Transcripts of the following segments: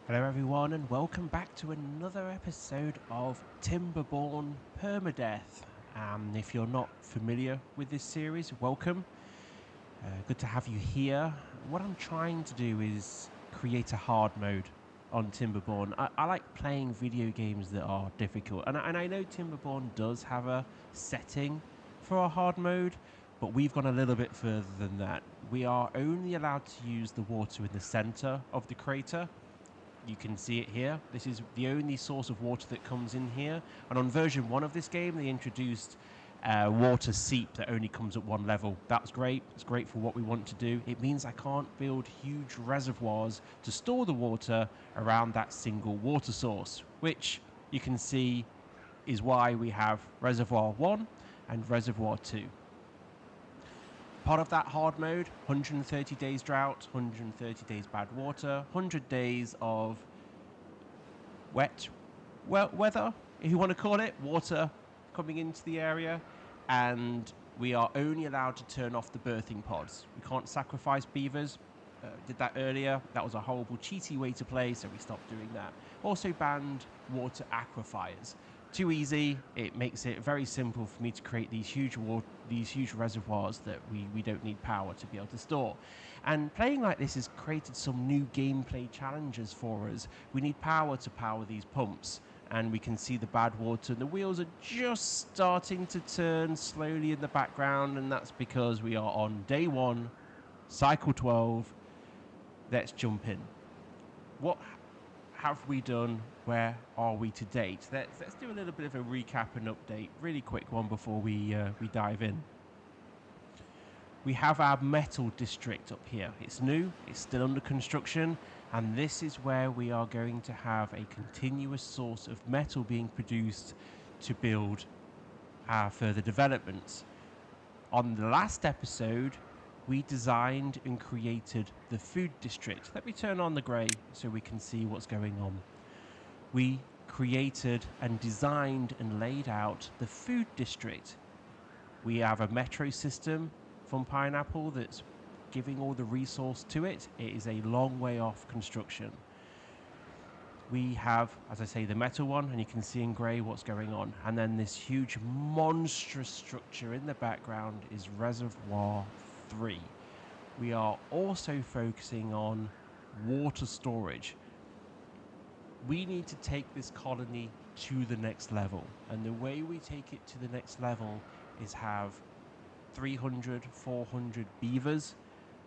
Hello everyone and welcome back to another episode of Timberborn Permadeath. If you're not familiar with this series, welcome. Good to have you here. What I'm trying to do is create a hard mode on Timberborn. I like playing video games that are difficult, and I know Timberborn does have a setting for a hard mode, but we've gone a little bit further than that. We are only allowed to use the water in the center of the crater. You can see it here. This is the only source of water that comes in here. And on version 1 of this game, they introduced water seep that only comes at one level. That's great. It's great for what we want to do. It means I can't build huge reservoirs to store the water around that single water source, which you can see is why we have Reservoir 1 and Reservoir 2. Part of that hard mode, 130 days drought, 130 days bad water, 100 days of wet weather, if you want to call it, water coming into the area, and we are only allowed to turn off the birthing pods. We can't sacrifice beavers. Did that earlier. That was a horrible cheaty way to play, so we stopped doing that. Also banned water aquifers. Too easy. It makes it very simple for me to create these huge reservoirs that we don't need power to be able to store. And playing like this has created some new gameplay challenges for us. We need power to power these pumps, and we can see the bad water, and the wheels are just starting to turn slowly in the background, and that's because we are on day 1, cycle 12. Let's jump in. What have we done? Where are we to date? Let's do a little bit of a recap and update, really quick one before we dive in. We have our metal district up here. It's new, it's still under construction, and this is where we are going to have a continuous source of metal being produced to build our further developments. On the last episode, we designed and created the food district. Let me turn on the grey so we can see what's going on. We created and designed and laid out the food district. We have a metro system from Pineapple that's giving all the resource to it. It is a long way off construction. We have, as I say, the metal one, and you can see in grey what's going on. And then this huge monstrous structure in the background is Reservoir 3. We are also focusing on water storage. We need to take this colony to the next level, and the way we take it to the next level is have 300, 400 beavers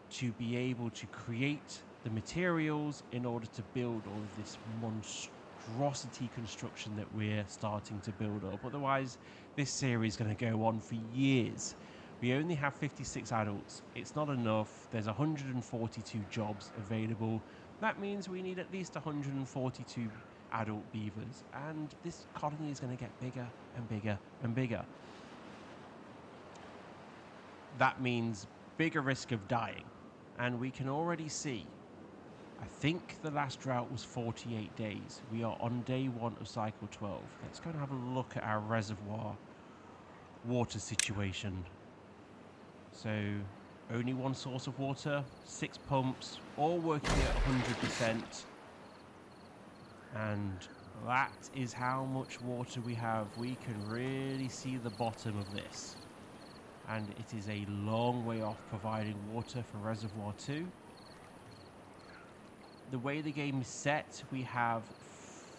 to be able to create the materials in order to build all of this monstrosity construction that we're starting to build up. Otherwise, this series is going to go on for years. We only have 56 adults. It's not enough. There's 142 jobs available. That means we need at least 142 adult beavers, and this colony is going to get bigger and bigger and bigger. That means bigger risk of dying, and we can already see, I think the last drought was 48 days. We are on day 1 of cycle 12. Let's go and have a look at our reservoir water situation. So only one source of water, 6 pumps, all working at 100%. And that is how much water we have. We can really see the bottom of this. And it is a long way off providing water for Reservoir 2. The way the game is set, we have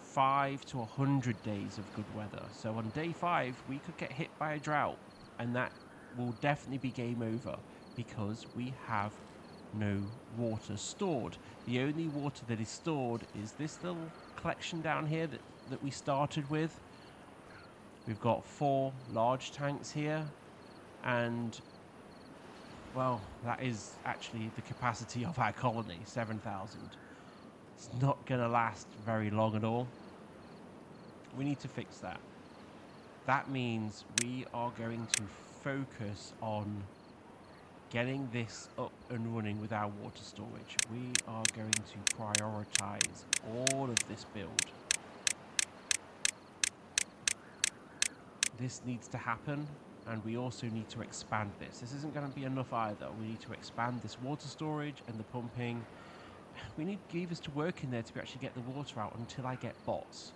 5 to 100 days of good weather. So on day 5, we could get hit by a drought, and that will definitely be game over because we have no water stored. The only water that is stored is this little collection down here that we started with. We've got 4 large tanks here, and well, that is actually the capacity of our colony, 7,000. It's not going to last very long at all. We need to fix that. That means we are going to focus on getting this up and running with our water storage. We are going to prioritize all of this build. This needs to happen, and we also need to expand this. This isn't going to be enough either. We need to expand this water storage and the pumping. we need beavers to work in there to actually get the water out until I get bots.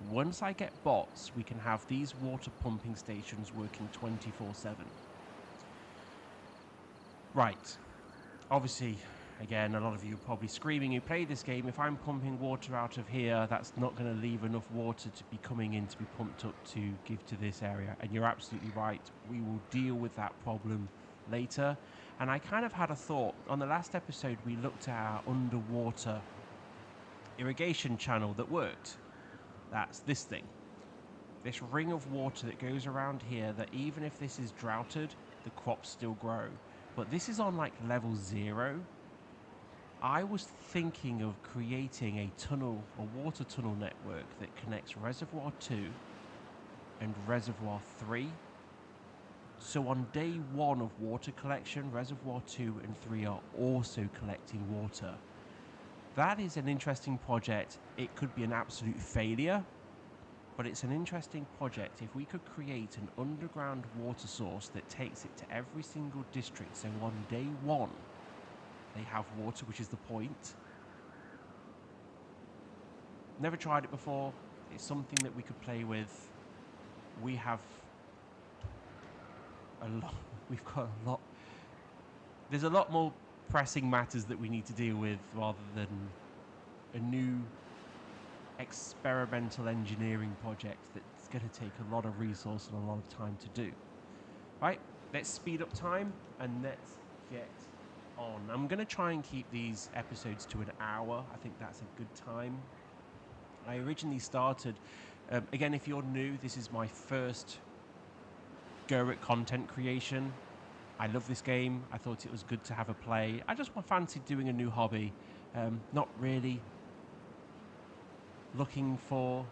Once I get bots, we can have these water pumping stations working 24/7. Right. Obviously, again, a lot of you are probably screaming who play this game, if I'm pumping water out of here, that's not going to leave enough water to be coming in to be pumped up to give to this area. And you're absolutely right. We will deal with that problem later. And I kind of had a thought. On the last episode, we looked at our underwater irrigation channel that worked. That's this thing. This ring of water that goes around here, that even if this is droughted, the crops still grow. But this is on like level 0. I was thinking of creating a tunnel, a water tunnel network that connects Reservoir 2 and Reservoir 3. So on day 1 of water collection, Reservoir 2 and 3 are also collecting water. That is an interesting project. It could be an absolute failure, but it's an interesting project. If we could create an underground water source that takes it to every single district, so on day 1 they have water, which is the point. Never tried it before. It's something that we could play with. We have a lot. We've got a lot. There's a lot more pressing matters that we need to deal with rather than a new experimental engineering project that's going to take a lot of resource and a lot of time to do. Right, let's speed up time and let's get on. I'm going to try and keep these episodes to an hour. I think that's a good time. I originally started, again, if you're new, this is my first go at content creation. I love this game. I thought it was good to have a play. I just fancied doing a new hobby. Not really looking for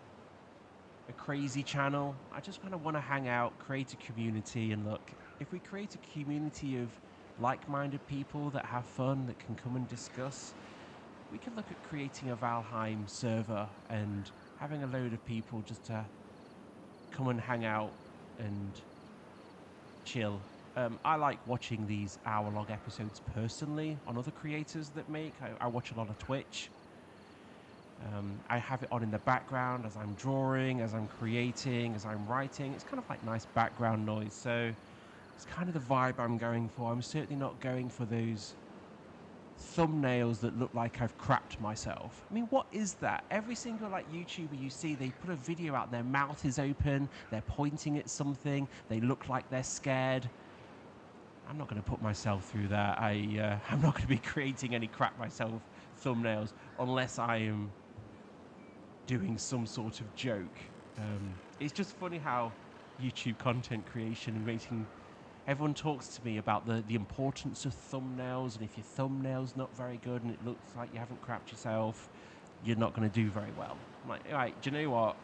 a crazy channel. I just kind of want to hang out, create a community, and look, if we create a community of like-minded people that have fun, that can come and discuss, we can look at creating a Valheim server and having a load of people just to come and hang out and chill. I like watching these hour-long episodes personally on other creators that make. I watch a lot of Twitch. I have it on in the background as I'm drawing, as I'm creating, as I'm writing. It's kind of like nice background noise. So it's kind of the vibe I'm going for. I'm certainly not going for those thumbnails that look like I've crapped myself. I mean, what is that? Every single like YouTuber you see, they put a video out, their mouth is open, they're pointing at something, they look like they're scared. I'm not going to put myself through that. I'm not going to be creating any crap myself thumbnails unless I am doing some sort of joke. It's just funny how YouTube content creation and making everyone talks to me about the importance of thumbnails, and if your thumbnail's not very good and it looks like you haven't crapped yourself, you're not going to do very well. I'm like, all right, do you know what?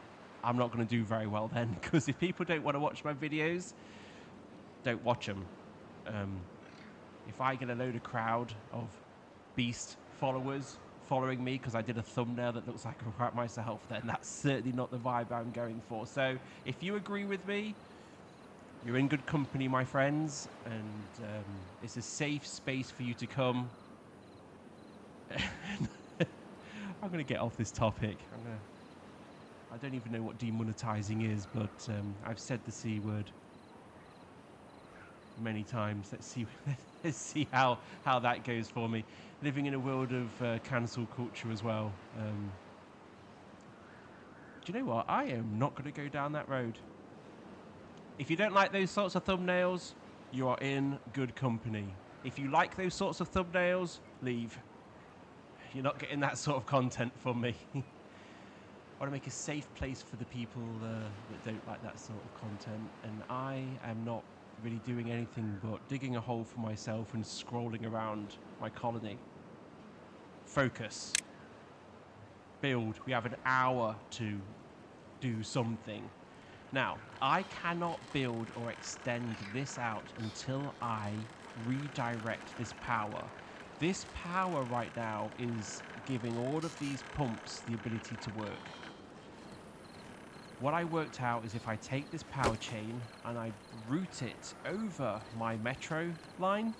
I'm not going to do very well then, because if people don't want to watch my videos, don't watch them. If I get a load of crowd of beast followers following me because I did a thumbnail that looks like I crap myself, then that's certainly not the vibe I'm going for. So if you agree with me, you're in good company, my friends, and it's a safe space for you to come. I'm going to get off this topic. I don't even know what demonetizing is, but I've said the C word many times. Let's see how that goes for me. Living in a world of cancel culture as well. Do you know what? I am not going to go down that road. If you don't like those sorts of thumbnails, you are in good company. If you like those sorts of thumbnails, leave. You're not getting that sort of content from me. I want to make a safe place for the people that don't like that sort of content, and I am not really doing anything but digging a hole for myself and scrolling around my colony. Focus. Build. We have an hour to do something. Now, I cannot build or extend this out until I redirect this power. This power right now is giving all of these pumps the ability to work. What I worked out is if I take this power chain and I route it over my metro line,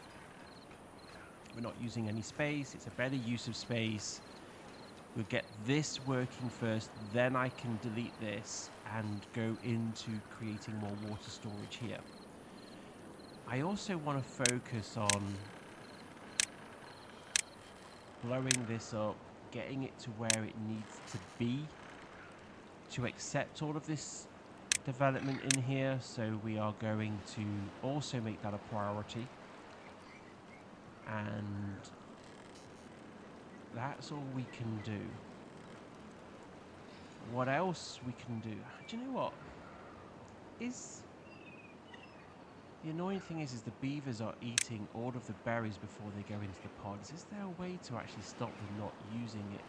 we're not using any space, it's a better use of space. We'll get this working first, then I can delete this and go into creating more water storage here. I also want to focus on blowing this up, getting it to where it needs to be to accept all of this development in here. So we are going to also make that a priority. And that's all we can do. What else we can do? Do you know what? The annoying thing is the beavers are eating all of the berries before they go into the pods. Is there a way to actually stop them not using it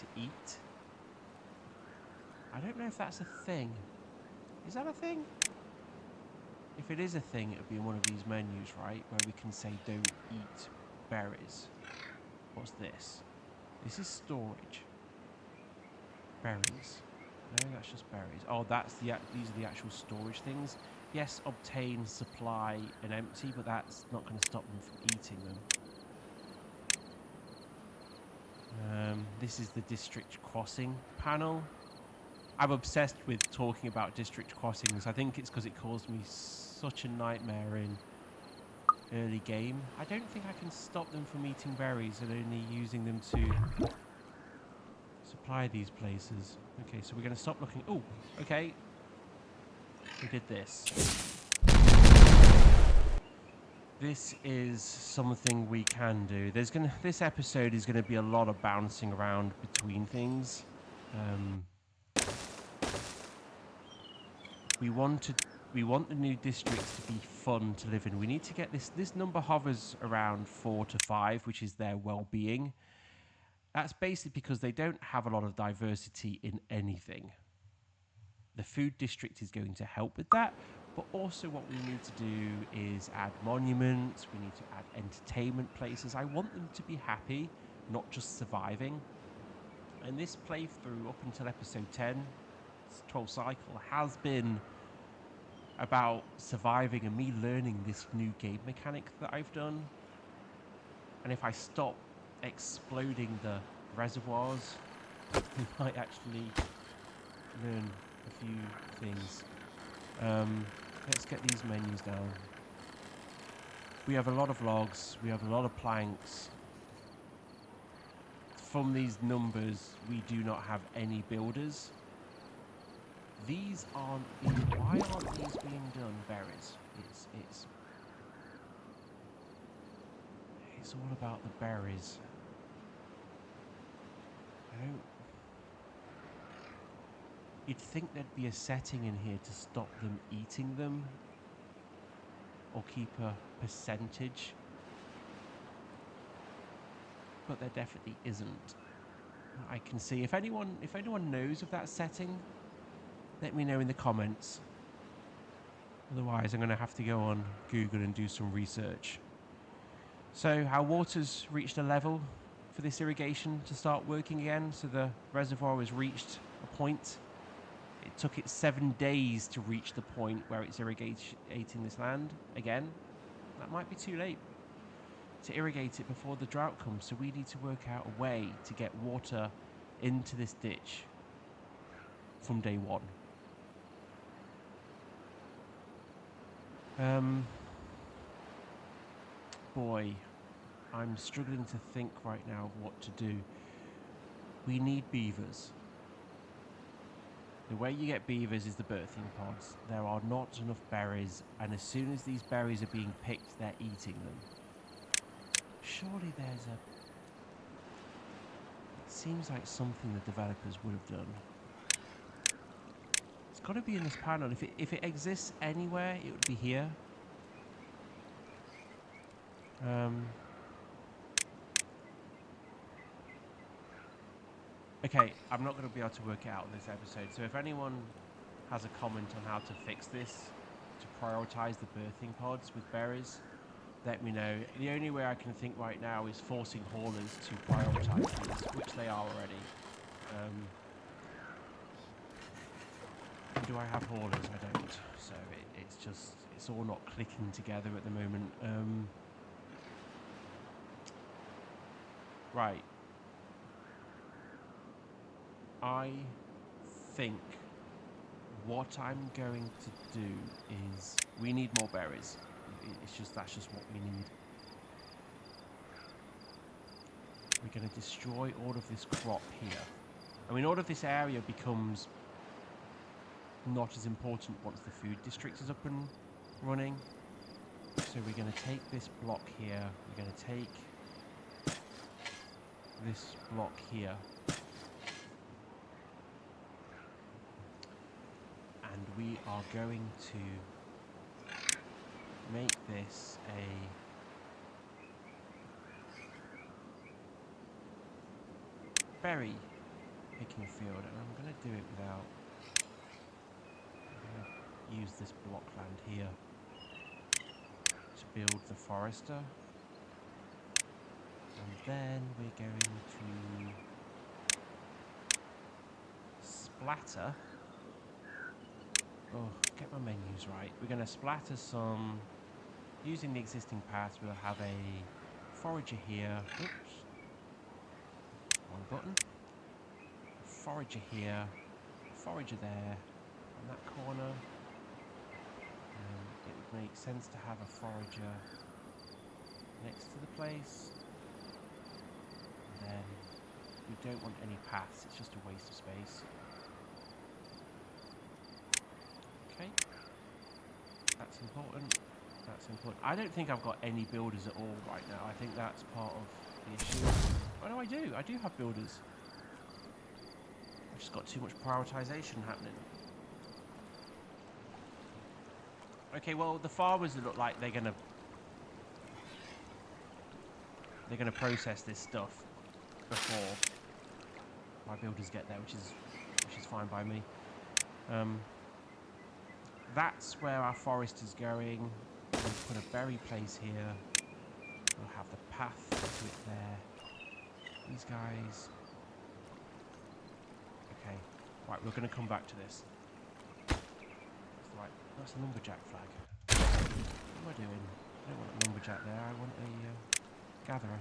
to eat? I don't know if that's a thing. Is that a thing? If it is a thing, it would be in one of these menus, right? Where we can say don't eat berries. What's this? This is storage. Berries. No, that's just berries. Oh, these are the actual storage things. Yes, obtain, supply, and empty, but that's not going to stop them from eating them. This is the district crossing panel. I'm obsessed with talking about district crossings. I think it's because it caused me such a nightmare in early game. I don't think I can stop them from eating berries and only using them to supply these places. Okay, so we're going to stop looking. Oh, okay. We did this. This is something we can do. This episode is going to be a lot of bouncing around between things. We want the new districts to be fun to live in. We need to get this number hovers around 4 to 5, which is their well-being. That's basically because they don't have a lot of diversity in anything. The food district is going to help with that, but also what we need to do is add monuments, we need to add entertainment places. I want them to be happy, not just surviving. And this playthrough up until episode 10, 12 cycle, has been about surviving and me learning this new game mechanic that I've done. And if I stop exploding the reservoirs, we might actually learn a few things. Let's get these menus down. We have a lot of logs, we have a lot of planks. From these numbers, we do not have any builders. These aren't why aren't these being done? Berries. It's all about the berries. You'd think there'd be a setting in here to stop them eating them, or keep a percentage, but there definitely isn't. I can see if anyone knows of that setting, let me know in the comments. Otherwise, I'm going to have to go on Google and do some research. So our water's reached a level for this irrigation to start working again. So the reservoir has reached a point. It took it 7 days to reach the point where it's irrigating this land again. That might be too late to irrigate it before the drought comes. So we need to work out a way to get water into this ditch from day one. Boy, I'm struggling to think right now of what to do. We need beavers. The way you get beavers is the birthing pods. There are not enough berries, and as soon as these berries are being picked, they're eating them. Surely there's a... It seems like something the developers would have done. It's got to be in this panel. If it exists anywhere, it would be here. Okay, I'm not going to be able to work it out in this episode, so if anyone has a comment on how to fix this, to prioritise the birthing pods with berries, let me know. The only way I can think right now is forcing haulers to prioritise these, which they are already. Do I have haulers? I don't. So it's all not clicking together at the moment. Right. I think what I'm going to do is we need more berries. That's just what we need. We're going to destroy all of this crop here. I mean, all of this area becomes not as important once the food district is up and running. So we're going to take this block here. We're going to take this block here. And we are going to make this a berry picking field. And I'm going to do it without... I'm going to use this block land here to build the forester. And then we're going to splatter. Oh, get my menus right. We're going to splatter some, using the existing paths. We'll have a forager here. Oops. Wrong button. Forager here. Forager there. On that corner. It would make sense to have a forager next to the place. And then we don't want any paths. It's just a waste of space. Okay, that's important. That's important. I don't think I've got any builders at all right now. I think that's part of the issue. Oh no, I do. I do have builders. I've just got too much prioritization happening. Okay, well, the farmers look like they're gonna process this stuff before my builders get there, which is fine by me. That's where our forest is going. We'll put a berry place here. We'll have the path to it there. These guys. Okay. Right, we're going to come back to this. Right, that's a lumberjack flag. What am I doing? I don't want a lumberjack there. I want a gatherer.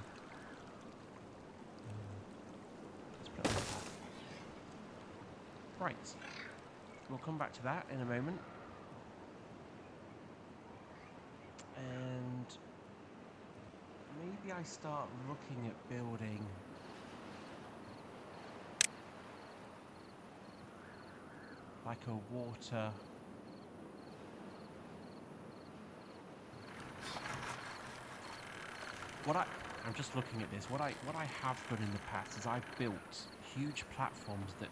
Let's put it on the path. Right. We'll come back to that in a moment. And maybe I start looking at building like a water I'm just looking at this. What I have done in the past is I've built huge platforms that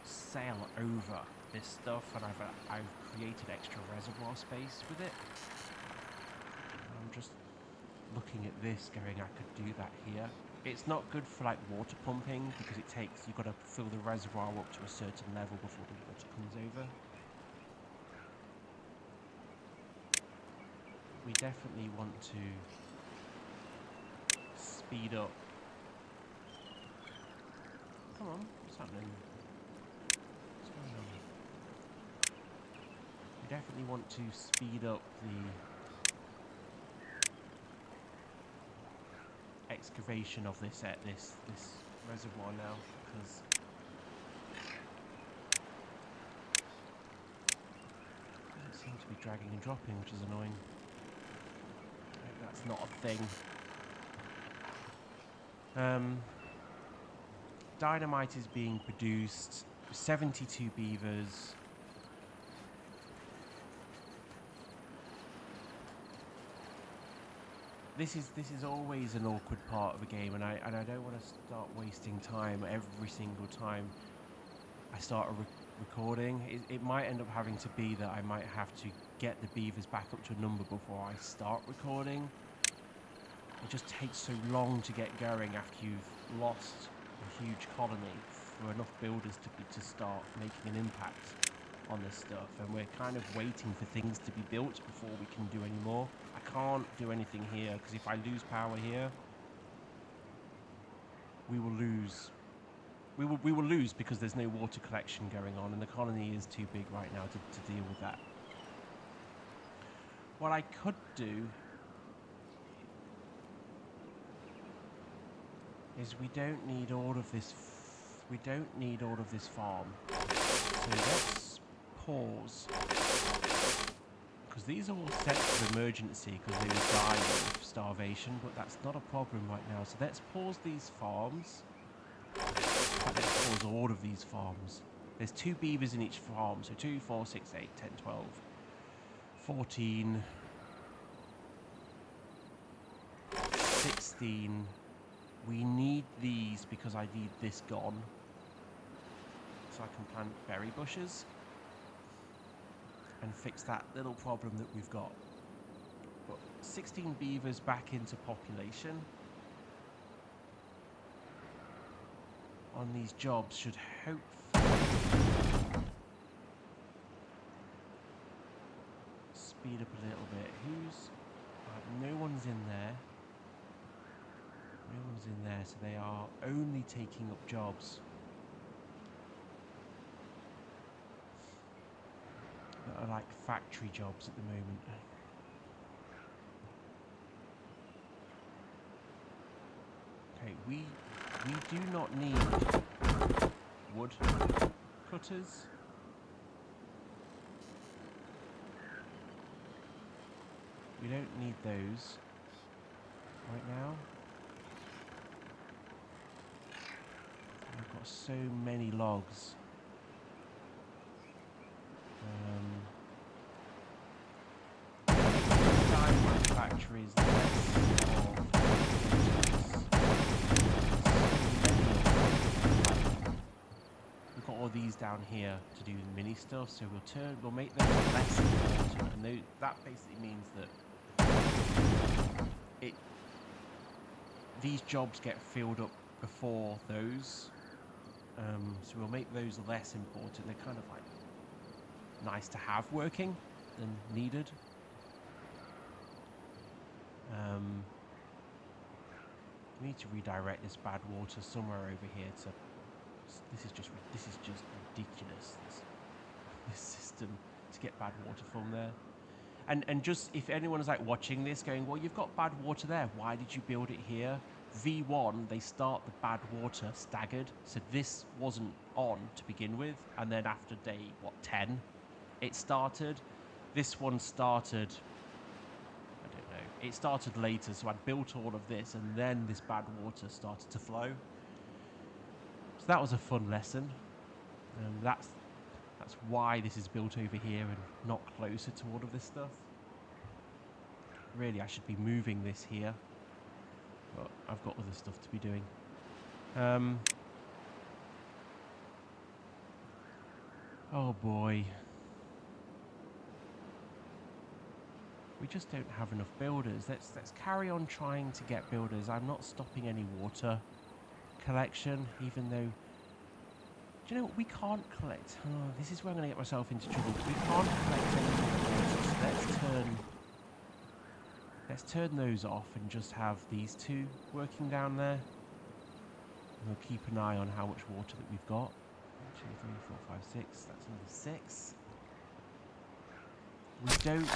sail over this stuff, and I've created extra reservoir space with it. I'm just looking at this going, I could do that here. It's not good for like water pumping because you've got to fill the reservoir up to a certain level before the water comes over. We definitely want to speed up. Come on, what's happening? What's going on? We definitely want to speed up the excavation of this reservoir now, because it doesn't seem to be dragging and dropping, which is annoying. That's not a thing. Dynamite is being produced. 72 beavers. This is always an awkward part of a game, and I don't want to start wasting time every single time I start a recording. It might end up having to be that I might have to get the beavers back up to a number before I start recording. It just takes so long to get going after you've lost a huge colony for enough builders to start making an impact on this stuff, and we're kind of waiting for things to be built before we can do any more. I can't do anything here because if I lose power here, we will lose. We will lose because there's no water collection going on, and the colony is too big right now to deal with that. What I could do is we don't need all of this We don't need all of this farm. So let's pause. Because these are all sets of emergency because they were dying of starvation, but that's not a problem right now. So let's pause these farms. Let's pause all of these farms. There's 2 beavers in each farm. So 2, 4, 6, 8, 10, 12, 14, 16. We need these because I need this gone. So I can plant berry bushes and fix that little problem that we've got. But 16 beavers back into population on these jobs should hopefully speed up a little bit. No one's in there. No one's in there, so they are only taking up jobs that are like factory jobs at the moment. Okay, we do not need wood cutters. We don't need those right now. I've got so many logs. Diamond factories, we've got all these down here to do the mini stuff, so we'll make them less important, and that basically means that these jobs get filled up before those. So we'll make those less important. They're kind of like nice to have working than needed. We need to redirect this bad water somewhere over here to. This is just ridiculous. This system to get bad water from there. And just if anyone is like watching this going, well, you've got bad water there. Why did you build it here? V1, they start the bad water staggered. So this wasn't on to begin with. And then after day, 10, it started. This one started, I don't know. It started later. So I'd built all of this and then this bad water started to flow. So that was a fun lesson. And that's why this is built over here and not closer to all of this stuff. Really, I should be moving this here. But I've got other stuff to be doing. Oh boy. We just don't have enough builders. Let's carry on trying to get builders. I'm not stopping any water collection, even though... Do you know what? We can't collect... Oh, this is where I'm going to get myself into trouble. We can't collect any more water, so let's turn those off and just have these 2 working down there. And we'll keep an eye on how much water that we've got. 2, 3, 4, 5, 6. That's another 6. We don't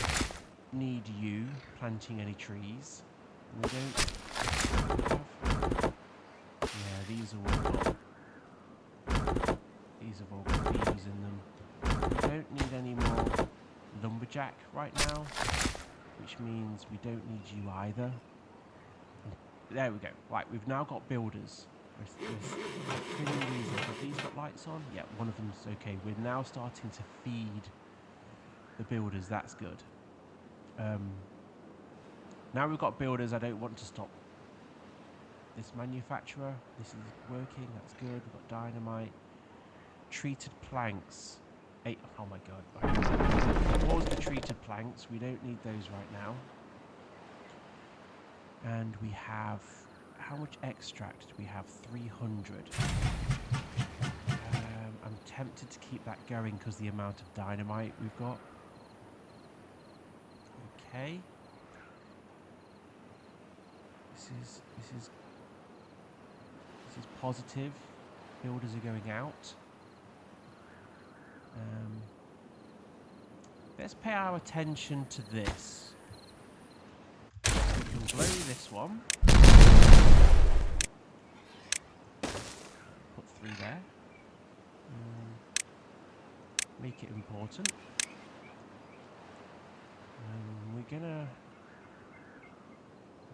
need you planting any trees. We don't have... Yeah, these are all got... These have all got beavers in them. We don't need any more lumberjack right now, which means we don't need you either. There we go. Right, we've now got builders. Have these got lights on? Yeah, one of them's okay. We're now starting to feed the builders. That's good. Now we've got builders. I don't want to stop this manufacturer. This is working. That's good. We've got dynamite. Treated planks. 8. Oh my god. What was the treated planks? We don't need those right now. And we have... How much extract do we have? 300. I'm tempted to keep that going because the amount of dynamite we've got. Okay. This is positive. Builders are going out. Let's pay our attention to this. We can blow this one. Put through there. Make it important. We're gonna...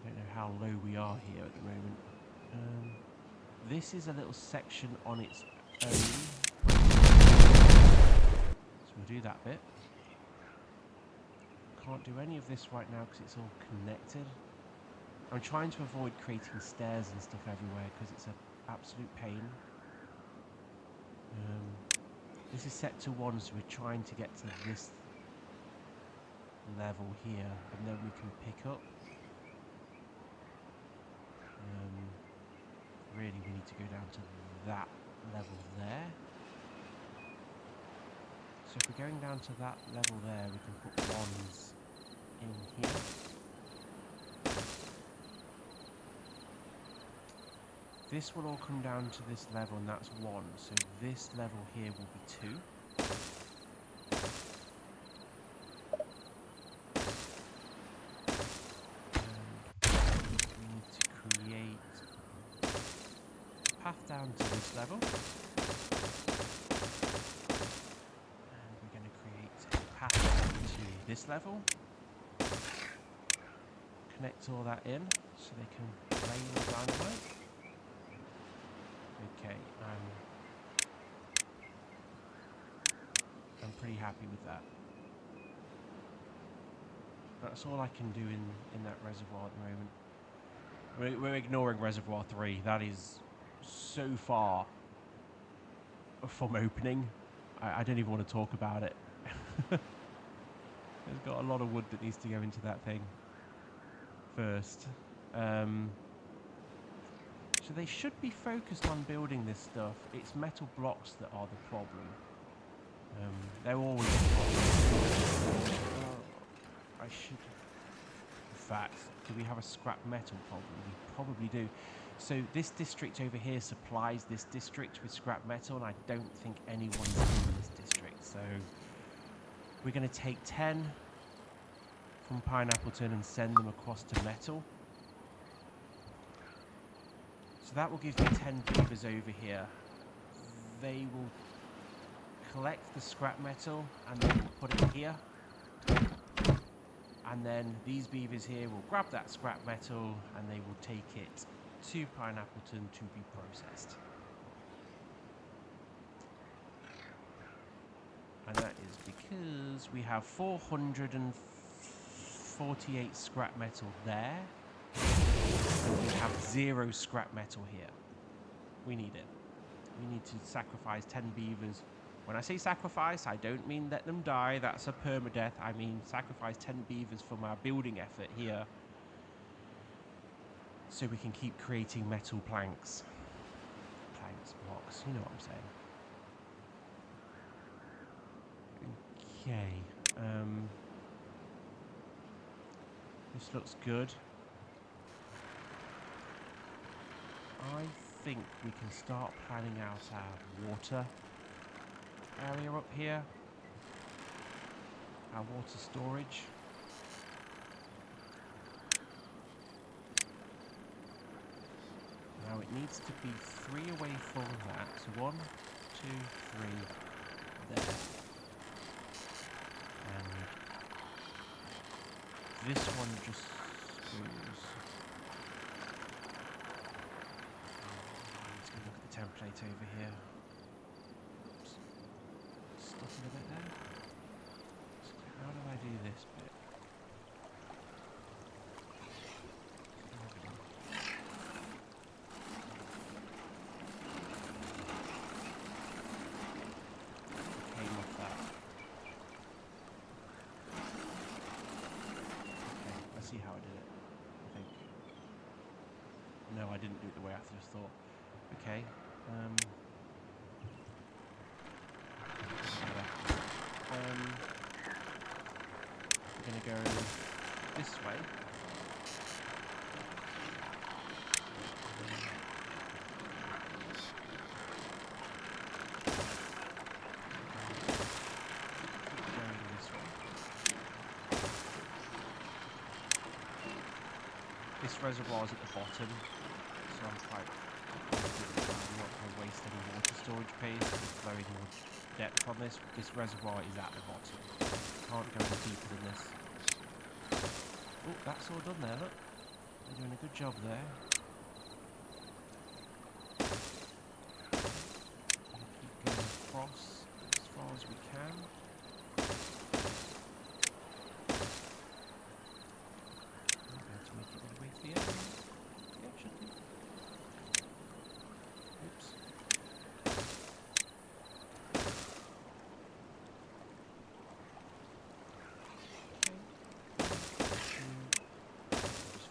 I don't know how low we are here at the moment. This is a little section on its own. So we'll do that bit. Can't do any of this right now because it's all connected. I'm trying to avoid creating stairs and stuff everywhere because it's an absolute pain. This is set to 1, so we're trying to get to this level here, and then we can pick up. Really, we need to go down to that level there. So if we're going down to that level there, we can put 1s in here. This will all come down to this level, and that's 1. So this level here will be 2. We need to create a path down to this level. And we're going to create a path down to this level. Connect all that in so they can play the dynamite. Okay, I'm pretty happy with that. That's all I can do in that reservoir at the moment. We're ignoring reservoir 3. That is so far from opening. I don't even want to talk about it. There's got a lot of wood that needs to go into that thing first. So they should be focused on building this stuff. It's metal blocks that are the problem. They're always the problem. I should... In fact, do we have a scrap metal problem? We probably do. So this district over here supplies this district with scrap metal, and I don't think anyone's in this district. So we're going to take 10 from Pineappleton and send them across to metal. So that will give me 10 beavers over here. They will collect the scrap metal and then put it here. And then these beavers here will grab that scrap metal and they will take it to Pineappleton to be processed. And that is because we have 448 scrap metal there. And we have 0 scrap metal here. We need it. We need to sacrifice 10 beavers. When I say sacrifice, I don't mean let them die. That's a permadeath. I mean sacrifice 10 beavers from our building effort here. So we can keep creating metal planks. Planks, blocks, you know what I'm saying. Okay. This looks good. I think we can start planning out our water area up here. Our water storage. Now it needs to be 3 away from that. So 1, 2, 3 there. And this one just goes... Let's go look at the template over here. Oops. Stuck in a bit there. So how do I do this bit? Came off that. Okay, I see how I did it, I think. No, I didn't do it the way I just thought. Okay. We're going to go this way. Going this way. This reservoir is at the bottom, so I'm quite... I'm not going to waste waste any water storage space with flowing more depth on this. This reservoir is at the bottom. Can't go any deeper than this. Oh, that's all done there, look. They're doing a good job there. Keep going across as far as we can. I'm going to make it all the way to the end. Yeah, should do. Oops.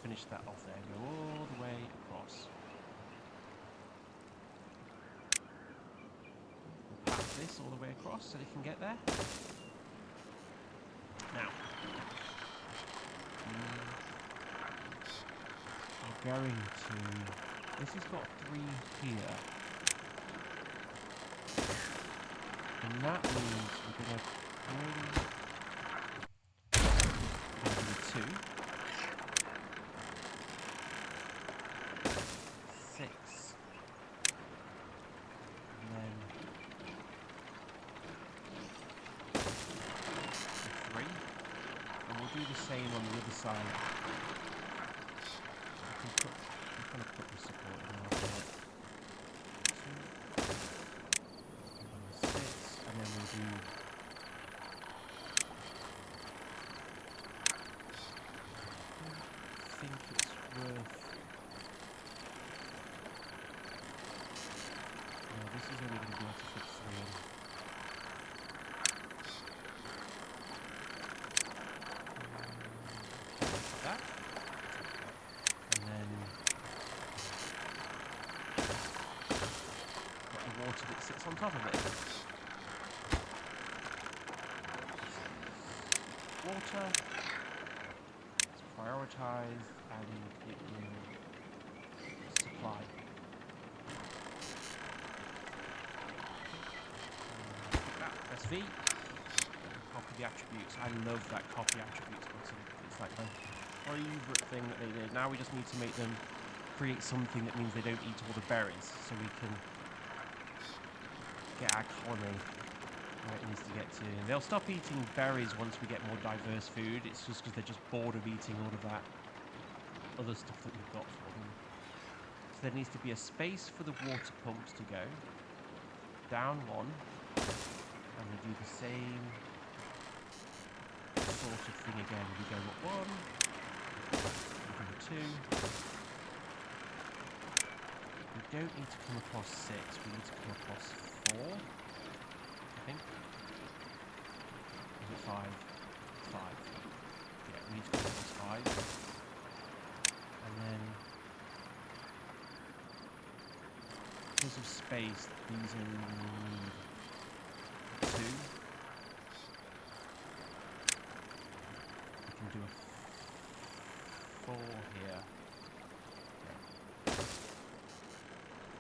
Finish that off there, go all the way across. We'll pass this all the way across so they can get there. Now, we're going to... This has got 3 here. And that means we're going to bring... 2. 6, and then 3, and we'll do the same on the other side. I'm going to put the support in after that. 2, and 6, and then we'll do I think it's worth. This is only going to be able to fit 3 in. Like that. And then got the water that sits on top of it. Water. It's prioritised and it will supply. SV, copy the attributes. I love that copy attributes button. It's like my favourite thing that they did. Now we just need to make them create something that means they don't eat all the berries, so we can get our colony where it needs to get to. And they'll stop eating berries once we get more diverse food. It's just because they're just bored of eating all of that other stuff that we've got for them. So there needs to be a space for the water pumps to go. Down 1. And we do the same sort of thing again. We go up 1, we go 2. We don't need to come across 6, we need to come across 4, I think. Is it 5? It's 5. Yeah, we need to come across 5. And then, because of space, these only need 2. We can do a 4 here. Yeah.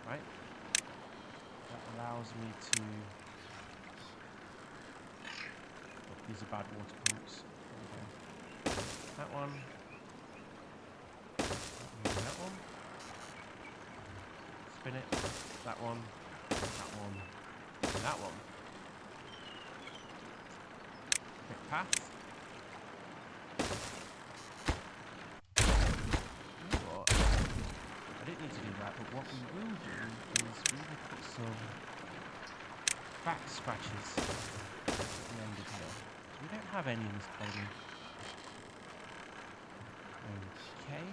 Right? That allows me to... Oh, these are bad water pumps. There we go. That one. That one. Spin it. That one. That one. And that one. Path. You know what? I didn't need to do that, but what we will do is we will put some back scratches at the end of here. We don't have any in this colony. Okay.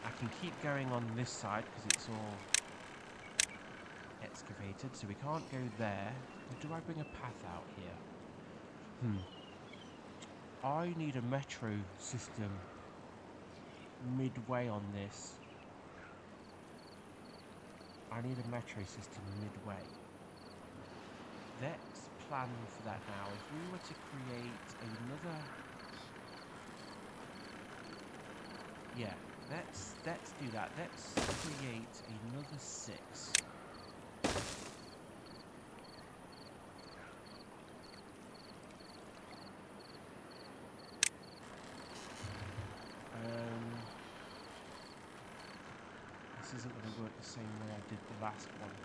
I can keep going on this side because it's all excavated, so we can't go there. Or do I bring a path out here? I need a metro system midway on this. I need a metro system midway. Let's plan for that now. If we were to create another... Yeah, let's do that. Let's create another 6. This isn't going to work the same way I did the last one.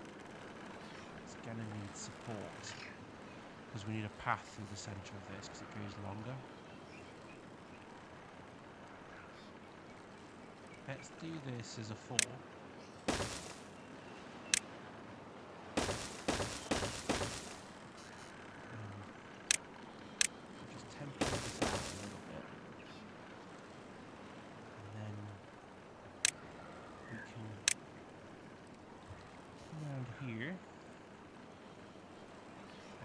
going to need support because we need a path through the centre of this because it goes longer. Let's do this as a 4. Just temper this out a little bit. And then we can come around here.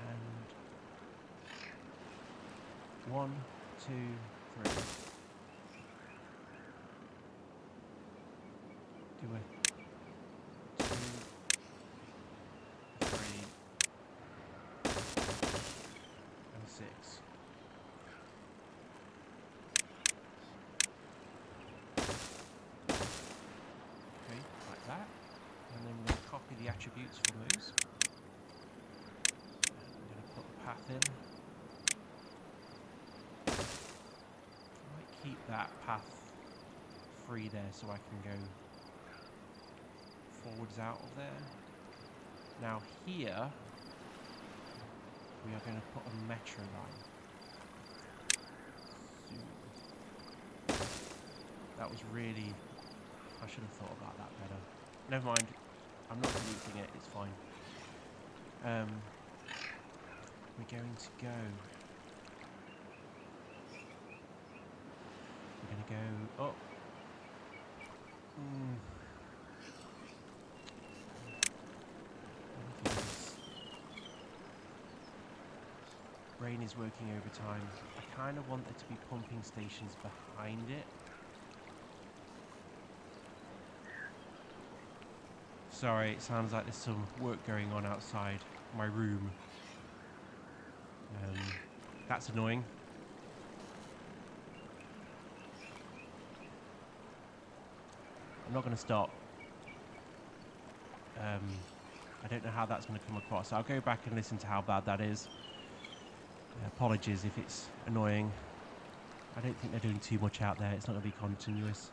And 1, 2, 3. Do a 2, 3, and 6. Okay, like that. And then we're going to copy the attributes from those. I'm going to put the path in. I might keep that path free there so I can go forwards out of there. Now here we are going to put a metro line. That was really, I should have thought about that better. Never mind, I'm not deleting it, it's fine. We're going to go, up. Rain is working overtime. I kind of want there to be pumping stations behind it. Sorry, it sounds like there's some work going on outside my room. That's annoying. I'm not going to stop. I don't know how that's going to come across. I'll go back and listen to how bad that is. Apologies if it's annoying. I don't think they're doing too much out there. It's not going to be continuous.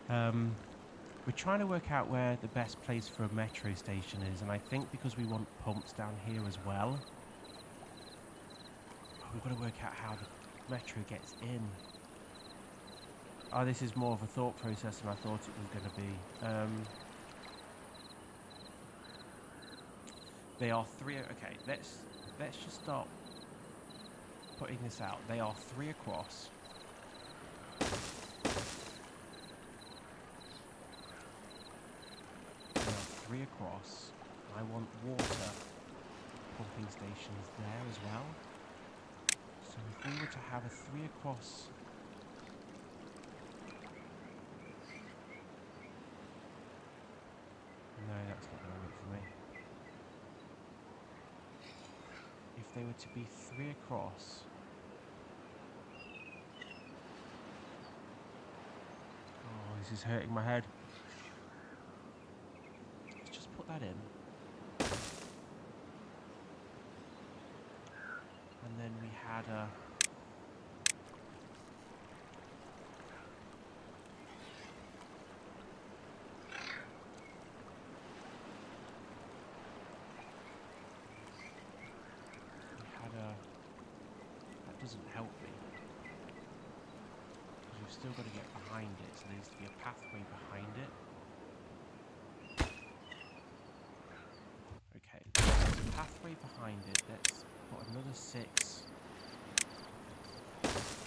We're trying to work out where the best place for a metro station is, and I think because we want pumps down here as well, we've got to work out how the metro gets in. Oh, this is more of a thought process than I thought it was going to be. They are 3. Okay, let's just start putting this out. They are 3 across. They are 3 across. I want water pumping stations there as well. So if we were to have a 3 across. No, that's not going to work for me. If they were to be 3 across. Oh, this is hurting my head. Let's just put that in. And then we had a... That doesn't help me. Because we've still got to get behind it, so there needs to be a pathway behind it. Okay, there's a pathway behind it. Let's put another 6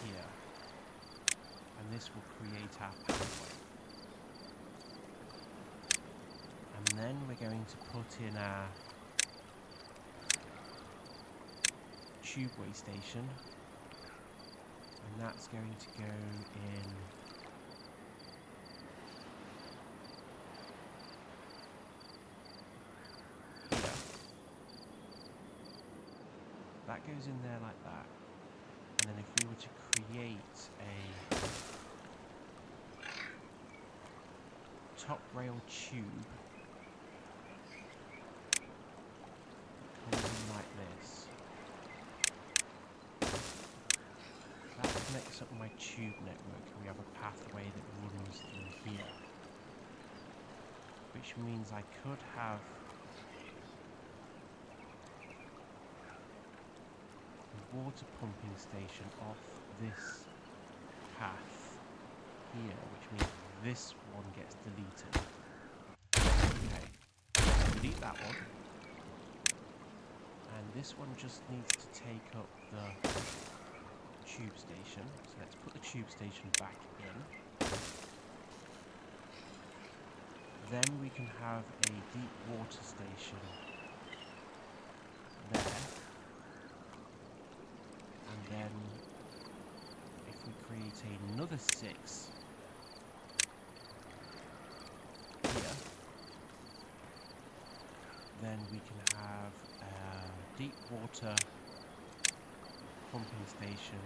here. And this will create our pathway. And then we're going to put in our tubeway station, and that's going to go in here. That goes in there like that, and then if we were to create a top rail tube that comes in like this. Connects up my tube network, and we have a pathway that runs through here, which means I could have water pumping station off this path here, which means this one gets deleted. Okay, delete that one. And this one just needs to take up the tube station. So let's put the tube station back in. Then we can have a deep water station there. And then if we create another 6 here, then we can have a deep water pumping station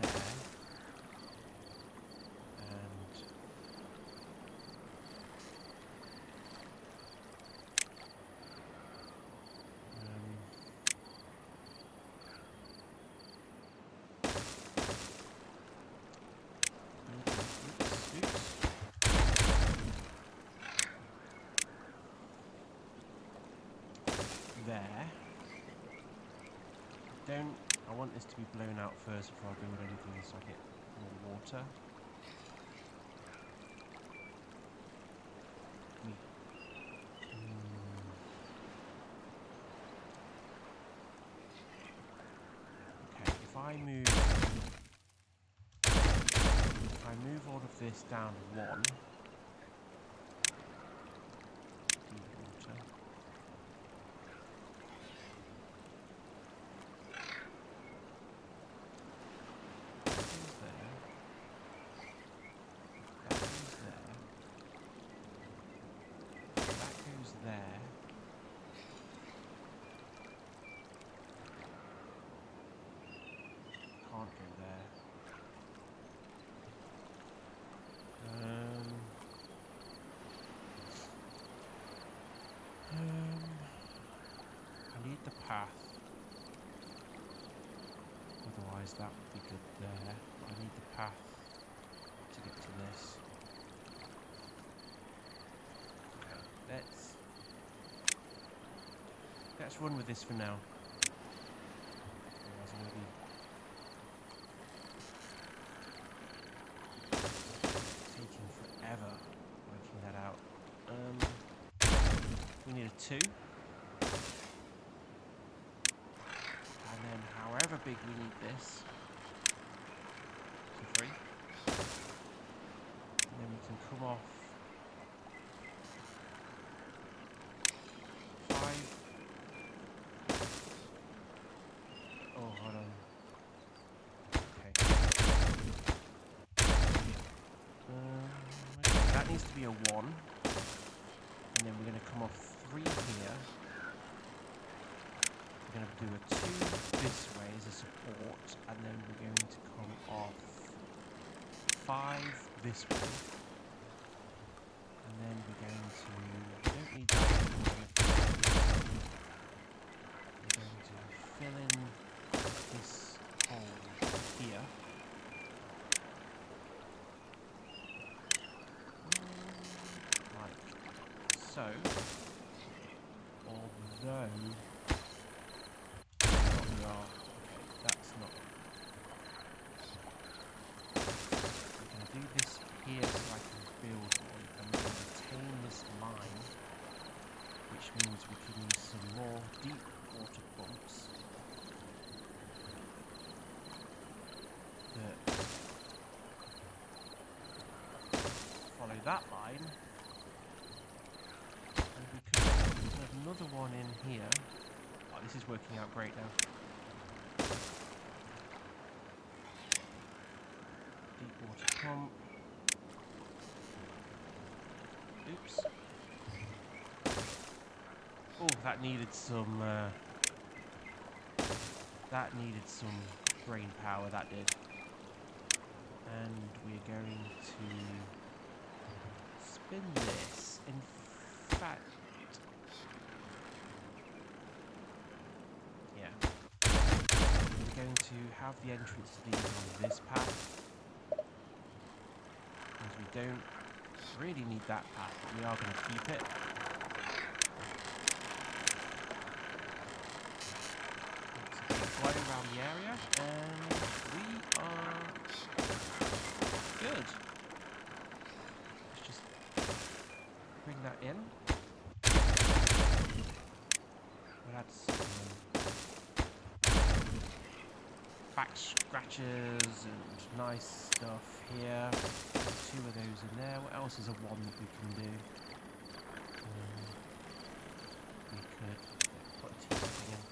there. There. I want this to be blown out first before I build anything so I get more water. Okay, if I move all of this down 1, deep water. The path, otherwise that would be good there. I need the path to get to this. Okay, let's run with this for now. Otherwise I'm going to be taking forever working that out. We need a 2. However big we need this, so 3, and then we can come off 5. Oh, hold on. Okay. That needs to be a 1, and then we're going to come off 3 here. We're going to do a 2 this way as a support, and then we're going to come off 5 this way, and then we're going to, we don't need that, we're going to fill in this hole here, like so, although that's not. We're going to do this here so I can build one and then retain this line, which means we can use some more deep water pumps that follow that line, and we can put another one in here. Oh, this is working out great now. Deep water pump. Oops. Oh, that needed some brain power, that did. And we're going to spin this. In fact, we're going to have the entrance to these on this path, because we don't really need that path, but we are going to keep it. And we are good. Let's just bring that in. We'll add some back scratchers and nice stuff here. 2 of those in there. What else is a 1 that we can do? We could put a TV thing in.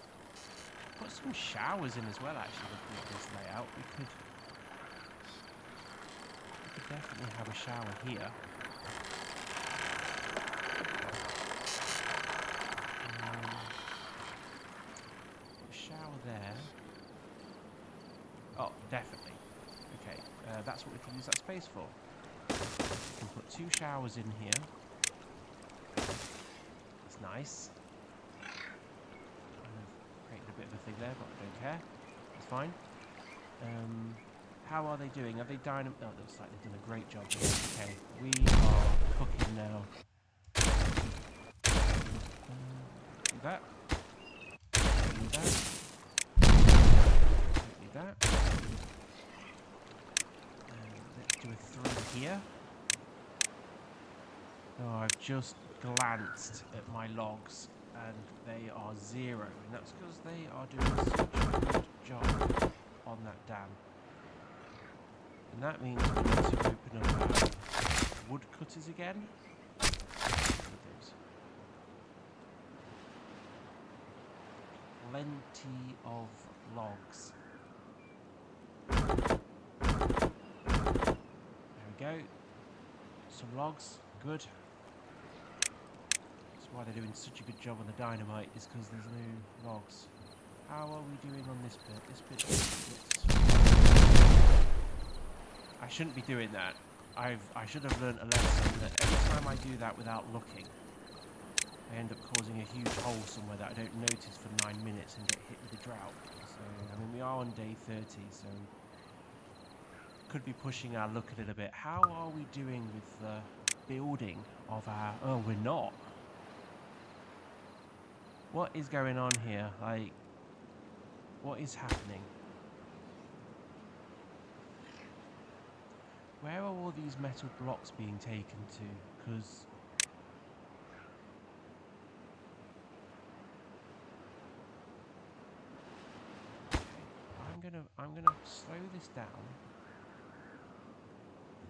Put some showers in as well, actually, looking at this layout. We could definitely have a shower here. Put a shower there. Oh, definitely. Okay, that's what we can use that space for. We can put 2 showers in here. That's nice. Created a bit of a thing there, but I don't care. It's fine. How are they doing? Have they dynam? Oh, it looks like they've done a great job here. Okay, we are cooking now. Do that. Do that. Don't need that. Let's do a 3 here. Oh, I've just glanced at my logs and they are 0. And that's because they are doing such a good job on that dam. And that means we need to open up our wood cutters again. Plenty of logs. There we go. Some logs. Good. That's why they're doing such a good job on the dynamite, is because there's no logs. How are we doing on this bit? This bit. I shouldn't be doing that. I should have learned a lesson that every time I do that without looking, I end up causing a huge hole somewhere that I don't notice for 9 minutes and get hit with a drought. So, I mean, we are on day 30, so could be pushing our luck a little bit. How are we doing with the building of our... Oh, we're not. What is going on here? Like, what is happening? Where are all these metal blocks being taken to? Because... I'm gonna slow this down.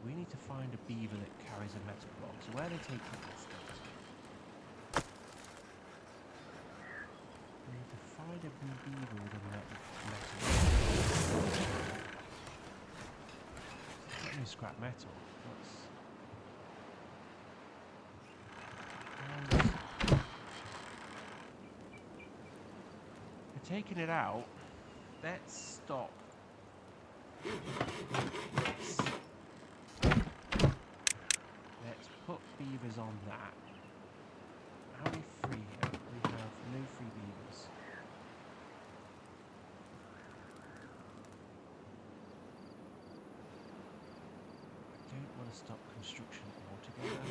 We need to find a beaver that carries a metal block. So where are they taking this stuff to? We need to find a beaver with a metal block. Let me scrap metal. They're taking it out. Let's stop. Let's put beavers on that. How many free here? We have no free beavers. I don't want to stop construction altogether.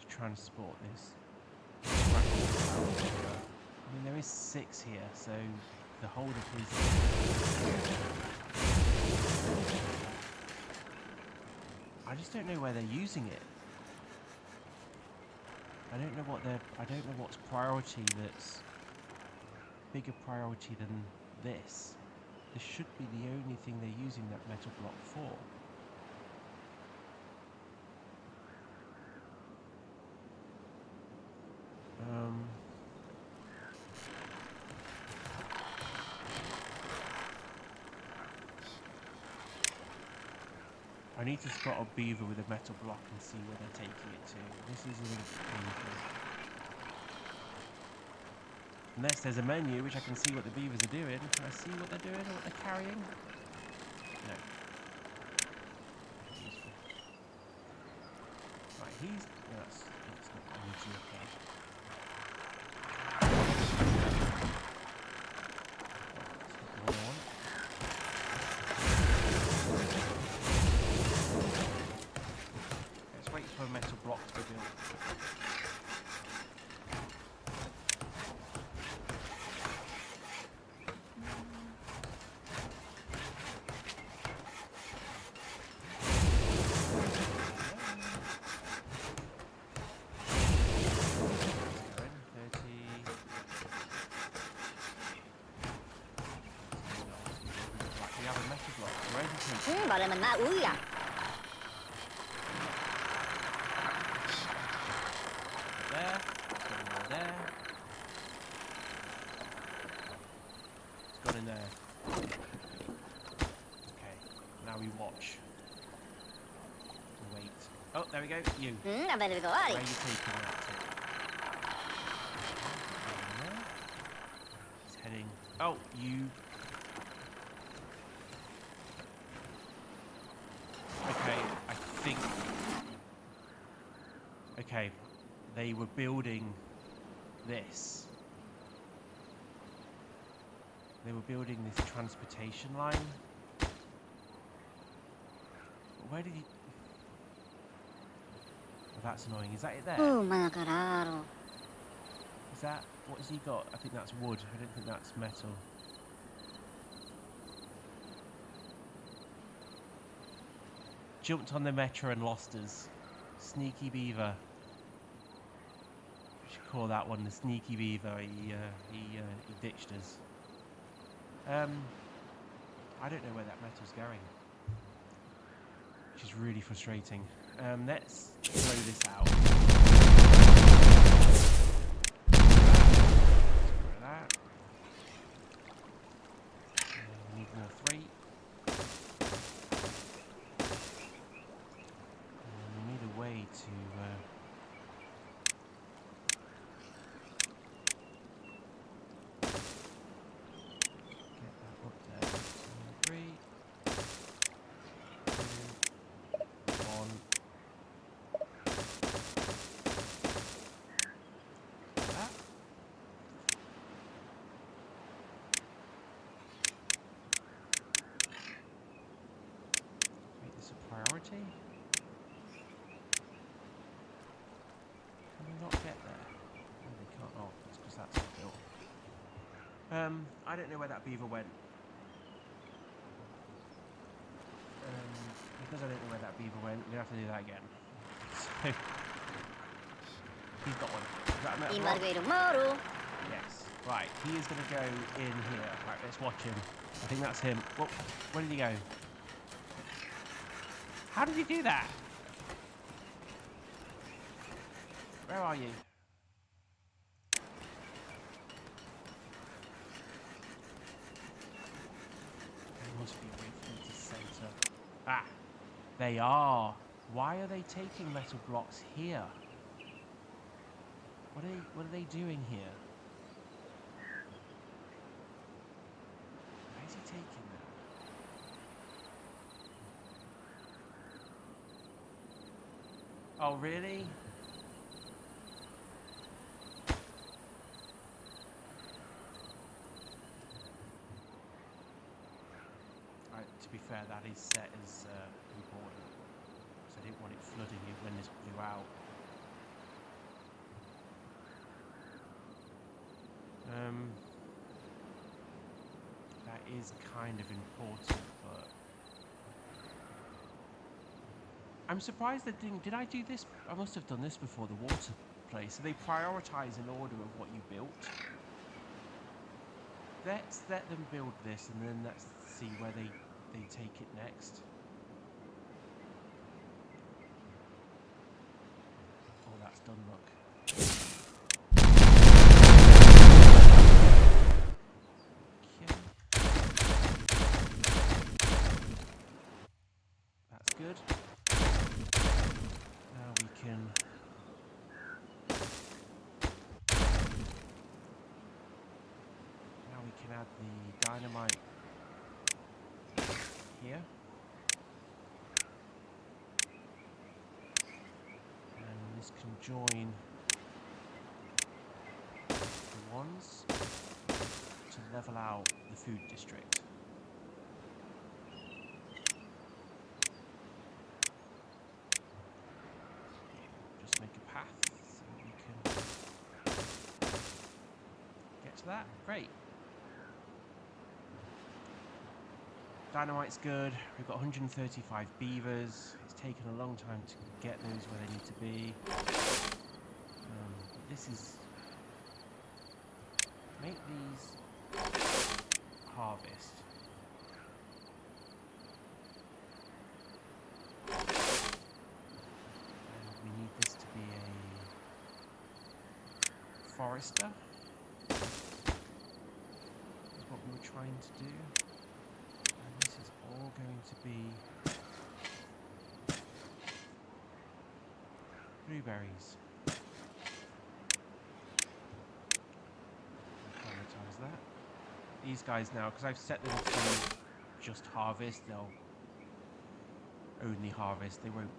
Transport this. I mean, there is 6 here, so the hold of his. I just don't know where they're using it. I don't know what's priority that's bigger priority than this. This should be the only thing they're using that metal block for. I need to spot a beaver with a metal block and see where they're taking it to. This is a little painful. Unless there's a menu which I can see what the beavers are doing. Can I see what they're doing or what they're carrying? No. he's... That's not energy, okay. Let's wait for a metal block to be built. Gọi là mình ma ui à. There, there. It's gone in there. Okay, now we watch. Wait. Oh, there we go. You. Là về được rồi. Where are you taking that to? It's heading. Oh, you. Okay, they were building this. They were building this transportation line. Where did he... Oh, that's annoying. Is that it there? Oh, ma cararo. Is that... What has he got? I think that's wood. I don't think that's metal. Jumped on the metro and lost us. Sneaky beaver. We should call that one the sneaky beaver. He ditched us. I don't know where that metal's going, which is really frustrating. Let's throw this out. Throw that. We need more 3. Way to get that up there. 3, 2, 1. That. Make this a priority. Not get there. Oh, they can't. Oh, it's because that's not built. I don't know where that beaver went. Because I don't know where that beaver went, we have to do that again. So, he's got one. Is that a metal block? Yes. Right, he is going to go in here. Right, let's watch him. I think that's him. Whoa, where did he go? How did he do that? Where are you? They must be away from the centre. Ah, they are. Why are they taking metal blocks here? What are they doing here? Why is he taking them? Oh, really? To be fair, that is set as important, so I didn't want it flooding you when this blew out. That is kind of important, but I'm surprised they didn't. Did I do this? I must have done this before the water place. So they prioritise in order of what you built. Let's let them build this, and then let's see where they take it next. Oh, that's done, look. Okay. That's good. Now we can... Now we can add the dynamite here. And can join the ones to level out the food district. Just make a path so we can get to that. Great. Dynamite's good. We've got 135 beavers. It's taken a long time to get those where they need to be. This is... Make these harvest. And we need this to be a forester. That's what we were trying to do. And this is all going to be blueberries. Prioritize that. These guys now, because I've set them to just harvest, they'll only harvest. They won't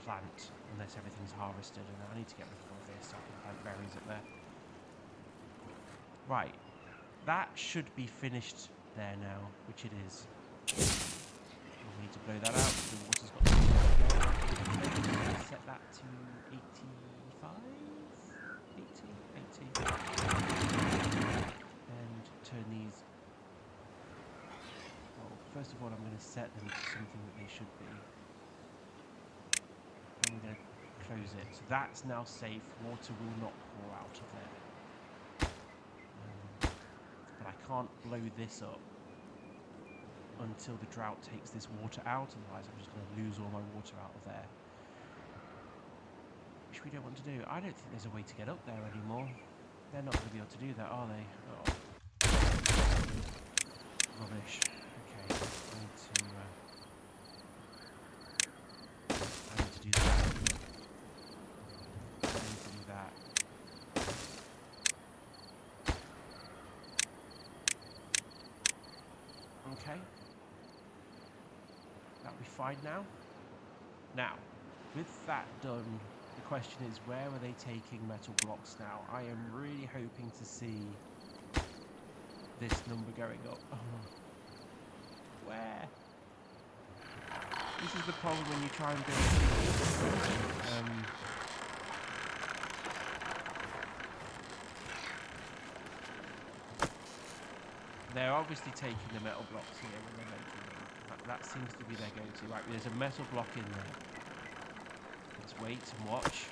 plant unless everything's harvested. And I need to get rid of all this so I can plant berries up there. Right, that should be finished there now, which it is. We need to blow that out. The water's got to set that to 85, 80. And turn these. Well, first of all, I'm going to set them to something that they should be. I'm going to close it. So that's now safe. Water will not pour out of there. But I can't blow this up until the drought takes this water out, otherwise I'm just going to lose all my water out of there. Which we don't want to do. I don't think there's a way to get up there anymore. They're not going to be able to do that, are they? Oh. Rubbish. Okay, I need to do that. I need to do that. Okay. That'll be fine now. Now, with that done, the question is, where are they taking metal blocks now? I am really hoping to see this number going up. Oh. Where? This is the problem when you try and build they're obviously taking the metal blocks here when they're making them. That seems to be their go-to. Right, there's a metal block in there. Let's wait and watch.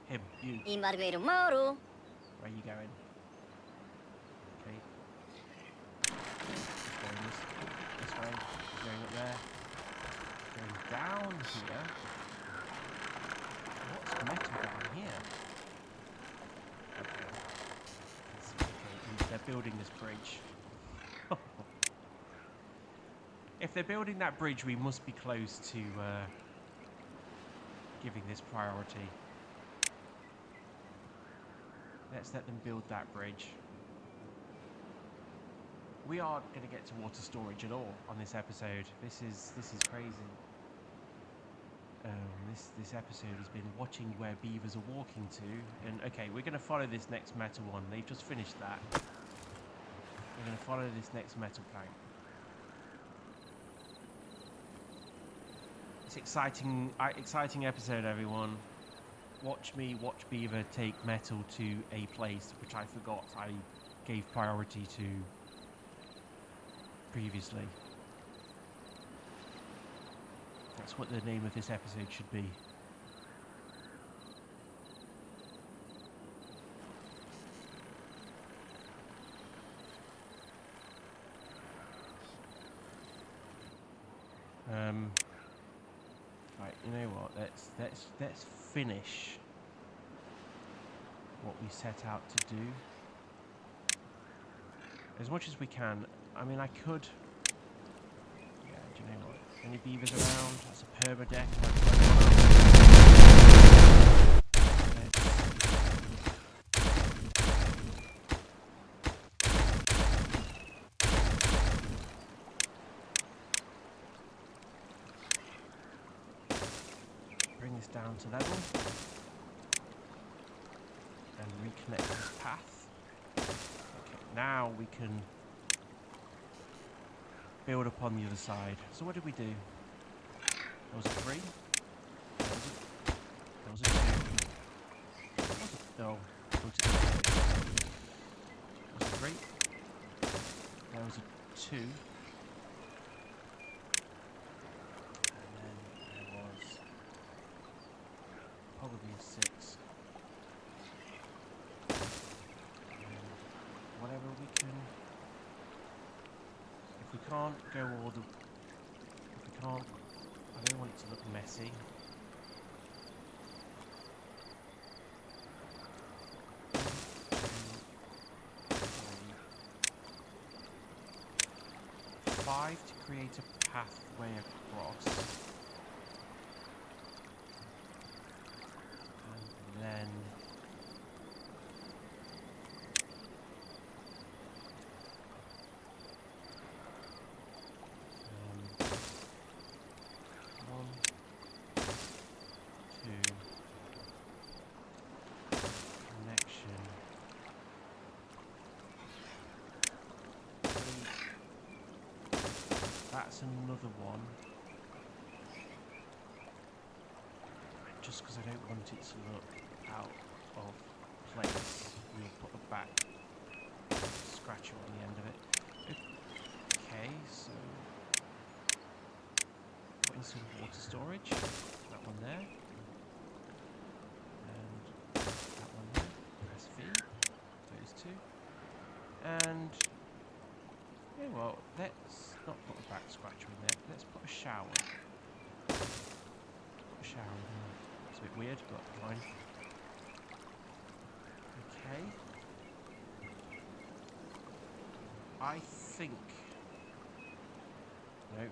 Him, you. Where are you going? Okay. Going this way. Going up there. Going down here. What's metal down here? Okay. They're building this bridge. If they're building that bridge, we must be close to giving this priority. Let's let them build that bridge. We aren't going to get to water storage at all on this episode. This is crazy. This episode has been watching where beavers are walking to, and okay, we're going to follow this next metal one. They've just finished that. We're going to follow this next metal plank. It's exciting episode, everyone. Watch beaver take metal to a place which I forgot I gave priority to previously. That's what the name of this episode should be. Right, you know what? Let's finish what we set out to do as much as we can. I mean, I could. Yeah, do you know what? Any beavers around? That's a permadeath. down to level and reconnect this path. Okay, now we can build up on the other side. So what did we do? There was a 3. There was a 2. No, there was a 3. There was a 2. And then there was probably a 6. And whatever we can. If we can't go all the... If we can't... I don't want it to look messy. 5 to create a pathway across. And then... one, 2... connection. 3... That's another one. Just because I don't want it to look out of place, we'll put a back scratcher on the end of it. Okay, so put in some water storage. That one there. And that one there. Press V. Those two. And yeah, well, let's not put a back scratcher in there. Let's put a shower. Put a shower in there. It's a bit weird, but fine. Okay. I think... No.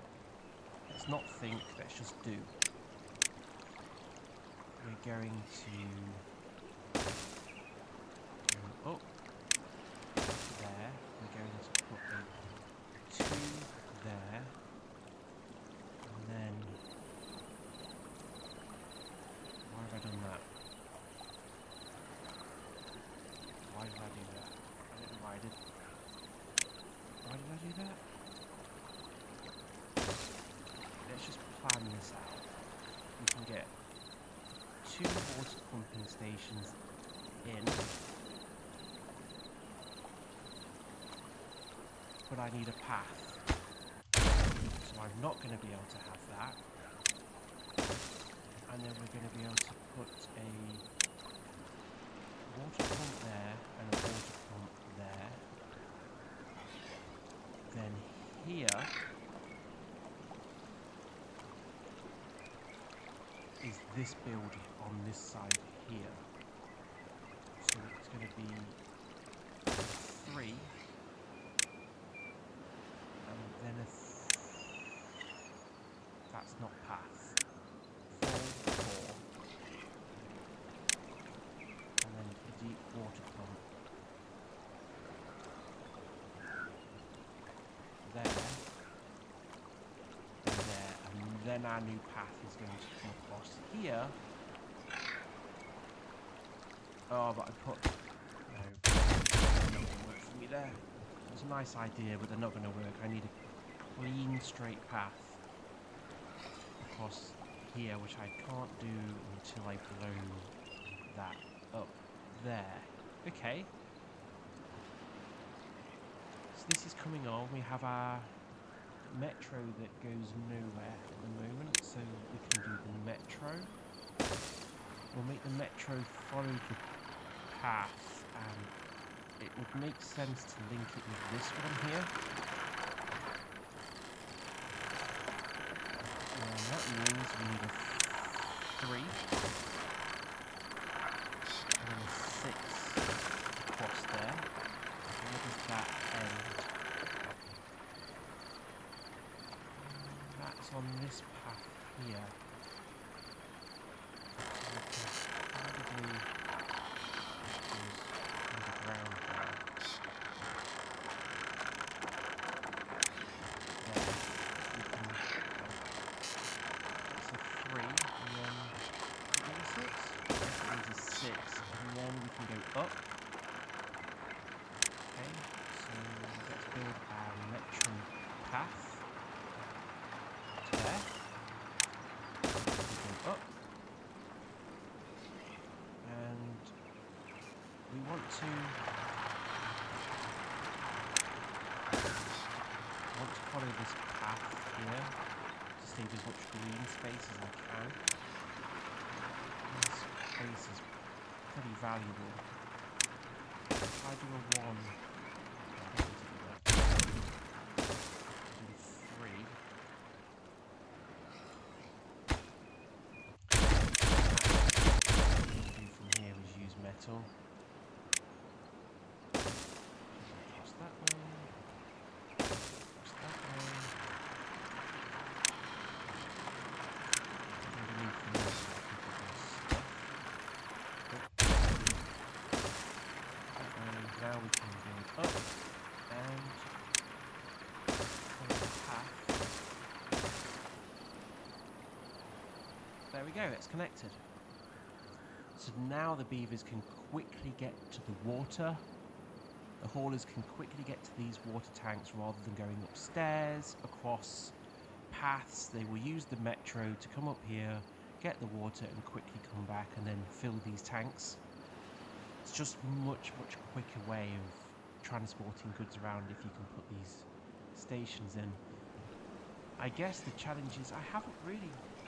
Let's not think, let's just do. We're going to... go up. There. We're going to put a 2 there, and then why have I done that? Why did I do that? I don't know why I did. Why did I do that? Let's just plan this out. We can get 2 water pumping stations in. But I need a path. So I'm not going to be able to have that. And then we're going to be able to put a water pump there and a water pump there. Then here is this building on this side here. So it's going to be 3. Then that's not path. 4, 4. And then a deep water pump. There. And there. And then our new path is going to come across here. Oh, but I put... No. Not going to work for me there. It was a nice idea, but they're not going to work. I need a clean, straight path across here, which I can't do until I blow that up there. Okay. So this is coming on. We have our metro that goes nowhere at the moment, so we can do the metro. We'll make the metro follow the path, and it would make sense to link it with this one here. And that means we need a 3 and then a 6 across there. Where does that end? That's on this path here. Probably underground there. There. It's a 3, and then path to there. We go up. And we want to follow this path here to save as much green space as I can. This space is pretty valuable. If I do a 1, do 3. What we do from here is use metal. Across that way. Across that way. Underneath the metal, I can put this stuff. Now we can build up and follow the path. There we go, it's connected. So now the beavers can quickly get to the water. The haulers can quickly get to these water tanks rather than going upstairs, across paths. They will use the metro to come up here, get the water and quickly come back and then fill these tanks. It's just much quicker way of transporting goods around if you can put these stations in. I guess the challenge is I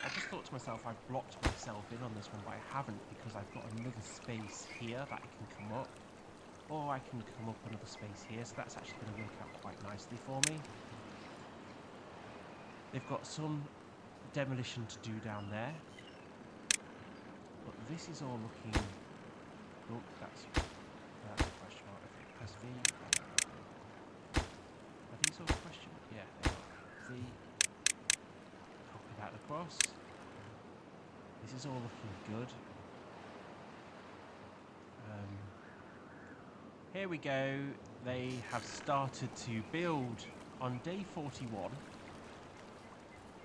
just thought to myself I've blocked myself in on this one, but I haven't because I've got another space here that I can come up, or I can come up another space here, so that's actually going to work out quite nicely for me. They've got some demolition to do down there, but this is all looking... Oh, that's a question mark. Okay, press V. Are these all question? Yeah, they are. V. Copy that across. This is all looking good. Here we go. They have started to build on day 41.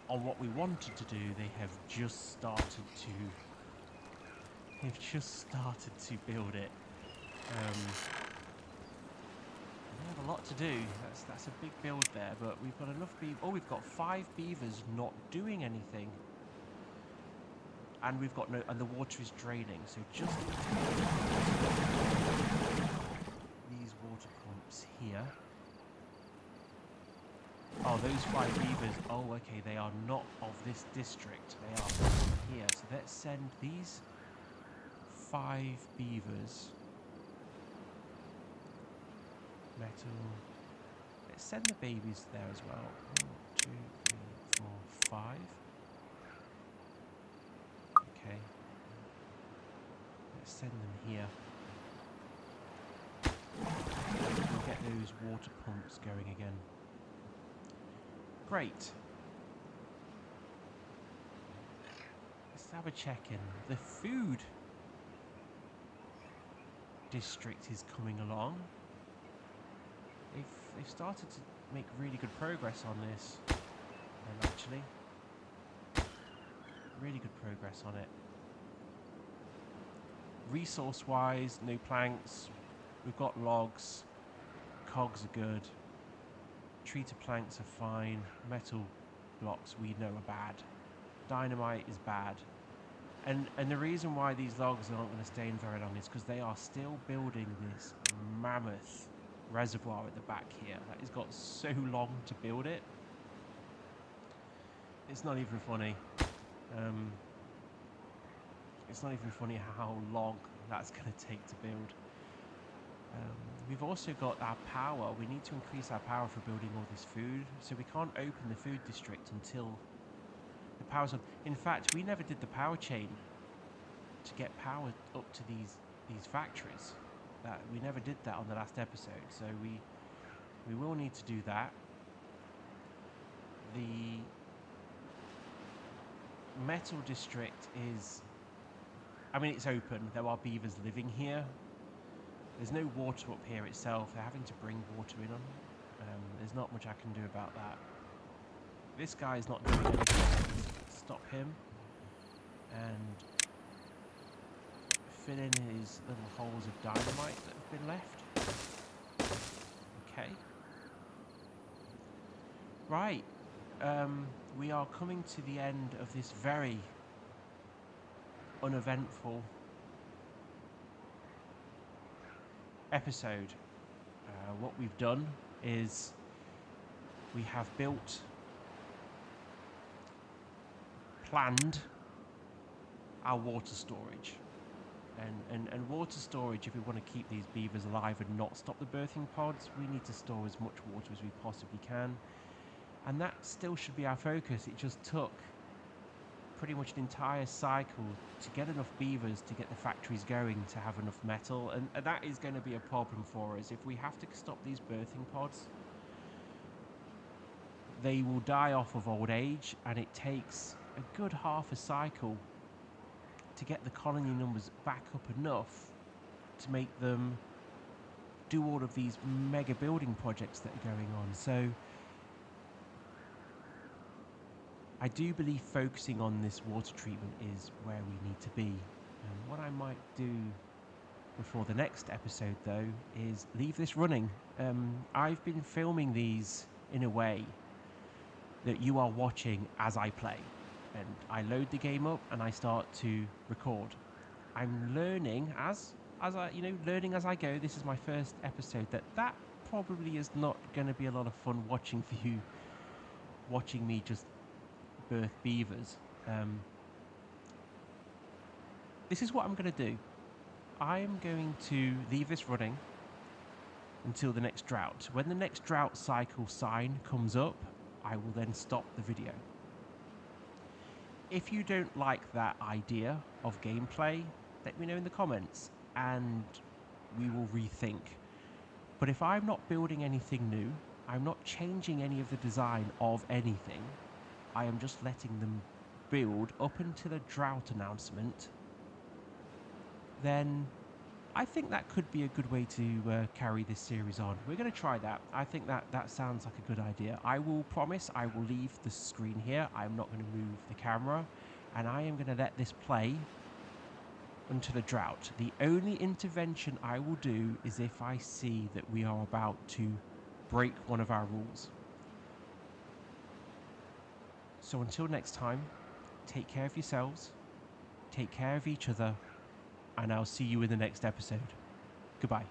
On what we wanted to do, they have just started to... They've just started to build it. They have a lot to do. That's a big build there, but we've got enough beavers. Oh, we've got 5 beavers not doing anything, and we've got no. And the water is draining. So just these water pumps here. Oh, those 5 beavers. Oh, okay. They are not of this district. They are from here. So let's send these 5 beavers. Metal. Let's send the babies there as well. 1, 2, 3, 4, 5. Okay. Let's send them here. We'll get those water pumps going again. Great. Let's have a check-in. The food district is coming along. They've started to make really good progress on this. Actually, really good progress on it. Resource-wise, no planks. We've got logs. Cogs are good. Treated planks are fine. Metal blocks we know are bad. Dynamite is bad. And the reason why these logs aren't going to stay in very long is because they are still building this mammoth reservoir at the back here. That has got so long to build it. It's not even funny. It's not even funny how long that's going to take to build. We've also got our power. We need to increase our power for building all this food. So we can't open the food district until the power's on. In fact, we never did the power chain to get power up to these factories. We never did that on the last episode. So we will need to do that. The metal district is... I mean, it's open. There are beavers living here. There's no water up here itself. They're having to bring water in on. There's not much I can do about that. This guy's not doing anything. Stop him. And fill in his little holes of dynamite that have been left. Okay. Right, we are coming to the end of this very uneventful episode. What we've done is we have planned our water storage. And water storage, if we want to keep these beavers alive and not stop the birthing pods, we need to store as much water as we possibly can. And that still should be our focus. It just took pretty much an entire cycle to get enough beavers to get the factories going, to have enough metal. And that is going to be a problem for us. If we have to stop these birthing pods, they will die off of old age, and it takes a good half a cycle to get the colony numbers back up enough to make them do all of these mega building projects that are going on. So I do believe focusing on this water treatment is where we need to be. And what I might do before the next episode, though, is leave this running. I've been filming these in a way that you are watching as I play. And I load the game up and I start to record. I'm learning as I learning as I go. This is my first episode. That probably is not going to be a lot of fun watching for you, watching me just birth beavers. This is what I'm going to do. I am going to leave this running until the next drought. When the next drought cycle sign comes up, I will then stop the video. If you don't like that idea of gameplay, let me know in the comments and we will rethink. But if I'm not building anything new, I'm not changing any of the design of anything, I am just letting them build up until a drought announcement, then I think that could be a good way to carry this series on. We're going to try that. I think that sounds like a good idea. I will promise I will leave the screen here. I'm not going to move the camera. And I am going to let this play until the drought. The only intervention I will do is if I see that we are about to break one of our rules. So until next time, take care of yourselves, take care of each other, and I'll see you in the next episode. Goodbye.